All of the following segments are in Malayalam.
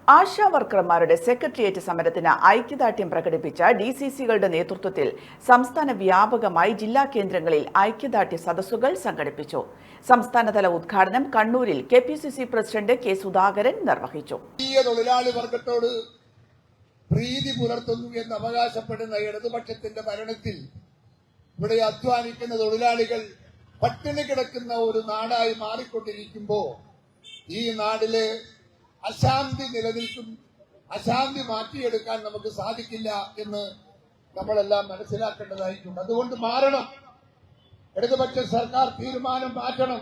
ആശാ വർക്കർമാരുടെ സെക്രട്ടേറിയറ്റ് സമരത്തിന് ഐക്യദാർഢ്യം പ്രകടിപ്പിച്ച DCCകളുടെ നേതൃത്വത്തിൽ സംസ്ഥാന വ്യാപകമായി ജില്ലാ കേന്ദ്രങ്ങളിൽ ഐക്യദാർഢ്യ സദസ്സുകൾ സംഘടിപ്പിച്ചു. സംസ്ഥാനതല ഉദ്ഘാടനം കണ്ണൂരിൽ KPCC പ്രസിഡന്റ് K. സുധാകരൻ നിർവഹിച്ചു. തൊഴിലാളി വർഗത്തോട് പ്രീതി പുലർത്തുന്നു എന്ന് അവകാശപ്പെടുന്ന ഇടതുപക്ഷത്തിന്റെ ഭരണത്തിൽ ഇവിടെ അധ്വാനിക്കുന്ന തൊഴിലാളികൾ പട്ടിണി കിടക്കുന്ന ഒരു നാടായി മാറിക്കൊണ്ടിരിക്കുമ്പോൾ ഈ നാടിലെ അശാന്തി നിലനിൽക്കും. അശാന്തി മാറ്റിയെടുക്കാൻ നമുക്ക് സാധിക്കില്ല എന്ന് നമ്മളെല്ലാം മനസ്സിലാക്കേണ്ടതായിട്ടുണ്ട്. അതുകൊണ്ട് മാറണം. ഇടതുപക്ഷ സർക്കാർ തീരുമാനം മാറ്റണം.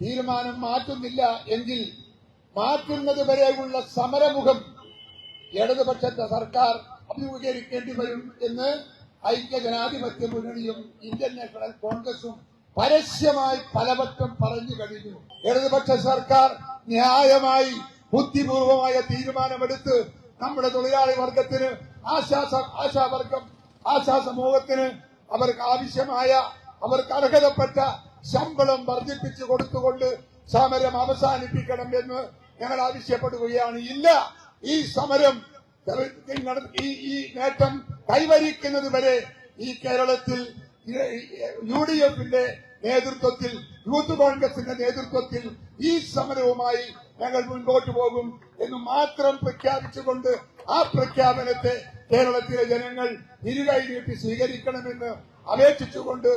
തീരുമാനം മാറ്റുന്നില്ല എങ്കിൽ മാറ്റുന്നത് വരെയുള്ള സമരമുഖം ഇടതുപക്ഷത്തെ സർക്കാർ അഭിമുഖീകരിക്കേണ്ടി വരും എന്ന് ഐക്യജനാധിപത്യ മുന്നണിയും ഇന്ത്യൻ നാഷണൽ കോൺഗ്രസും പരസ്യമായി പലവട്ടം പറഞ്ഞു കഴിഞ്ഞു. ഇടതുപക്ഷ സർക്കാർ ന്യായമായി ബുദ്ധിപൂർവമായ തീരുമാനമെടുത്ത് നമ്മുടെ തൊഴിലാളി വർഗത്തിന് ആശാ സമൂഹത്തിന് അവർക്ക് ആവശ്യമായ അവർക്ക് അർഹതപ്പെട്ട ശമ്പളം വർദ്ധിപ്പിച്ചു കൊടുത്തുകൊണ്ട് സമരം അവസാനിപ്പിക്കണം എന്ന് ഞങ്ങൾ ആവശ്യപ്പെടുകയാണ്. ഇല്ല, ഈ സമരം ഈ നേട്ടം കൈവരിക്കുന്നത് വരെ ഈ കേരളത്തിൽ UDFന്റെ നേതൃത്വത്തിൽ യൂത്ത് കോൺഗ്രസിന്റെ നേതൃത്വത്തിൽ ഈ സമരവുമായി ഞങ്ങൾ മുൻപോട്ട് പോകും എന്ന് മാത്രം പ്രഖ്യാപിച്ചുകൊണ്ട് ആ പ്രഖ്യാപനത്തെ കേരളത്തിലെ ജനങ്ങൾ ഇരുകൈ നീട്ടി സ്വീകരിക്കണമെന്ന് അപേക്ഷിച്ചുകൊണ്ട്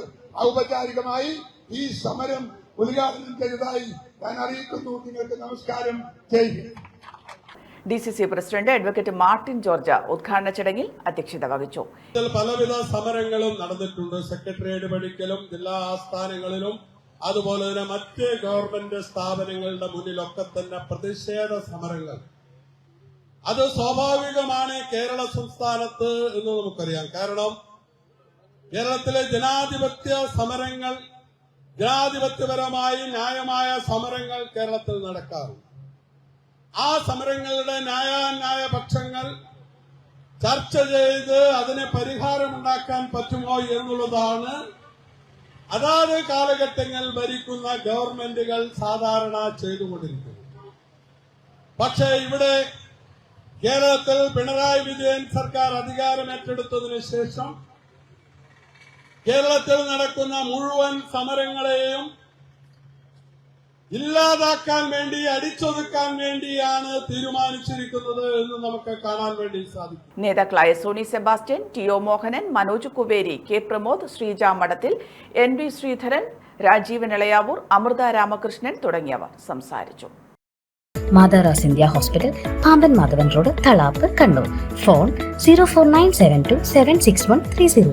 ഔപചാരികമായി ഈ സമരം ഉദ്ഘാടനം ചെയ്തതായി ഞാൻ അറിയിക്കുന്നു. നിങ്ങൾക്ക് നമസ്കാരം. ജയ്. DCC president advocate Martin George ഉദ്ഘാടന ചടങ്ങിൽ അധ്യക്ഷത വഹിച്ചു. പലവിധ സമരങ്ങളും നടന്നിട്ടുണ്ട്. സെക്രട്ടേറിയറ്റ് പടിക്കലും ജില്ലാ ആസ്ഥാനങ്ങളിലും അതുപോലെ തന്നെ മറ്റ് ഗവൺമെന്റ് സ്ഥാപനങ്ങളുടെ മുന്നിലൊക്കെ തന്നെ പ്രതിഷേധ സമരങ്ങൾ. അത് സ്വാഭാവികമാണ് കേരള സംസ്ഥാനത്ത് എന്ന് നമുക്കറിയാം. കാരണം കേരളത്തിലെ ജനാധിപത്യ സമരങ്ങൾ, ജനാധിപത്യപരമായി ന്യായമായ സമരങ്ങൾ കേരളത്തിൽ നടക്കാറുണ്ട്. ആ സമരങ്ങളുടെ ന്യായാന്യായ പക്ഷങ്ങൾ ചർച്ച ചെയ്ത് അതിന് പരിഹാരമുണ്ടാക്കാൻ പറ്റുമോ എന്നുള്ളതാണ് അതാത് കാലഘട്ടങ്ങളിൽ ഭരിക്കുന്ന ഗവൺമെന്റുകൾ സാധാരണ ചെയ്തുകൊണ്ടിരിക്കുന്നത്. പക്ഷേ ഇവിടെ കേരളത്തിൽ പിണറായി വിജയൻ സർക്കാർ അധികാരം ഏറ്റെടുത്തതിനു ശേഷം കേരളത്തിൽ നടക്കുന്ന മുഴുവൻ സമരങ്ങളെയും ഇല്ലാതാക്കാൻ വേണ്ടി, അടിച്ചൊതുക്കാൻ വേണ്ടിയാണ് തീരുമാനിച്ചിരിക്കുന്നത് എന്ന് നമുക്ക് കാണാൻ വേണ്ടി സാധിക്കും. നേതാക്കളായ Sony Sebastian, TO Mohanan, Manoj Kuveri, K. Pramod, Sreeja Madathil, NV Sreedharan, Rajeevan Elayavoor, Amrutha Ramakrishnan തുടങ്ങിയവർ സംസാരിച്ചു. മാതാറാസ് India hospital, Pamban Madhavan road, Thalap, Kannur. Phone 04972761330.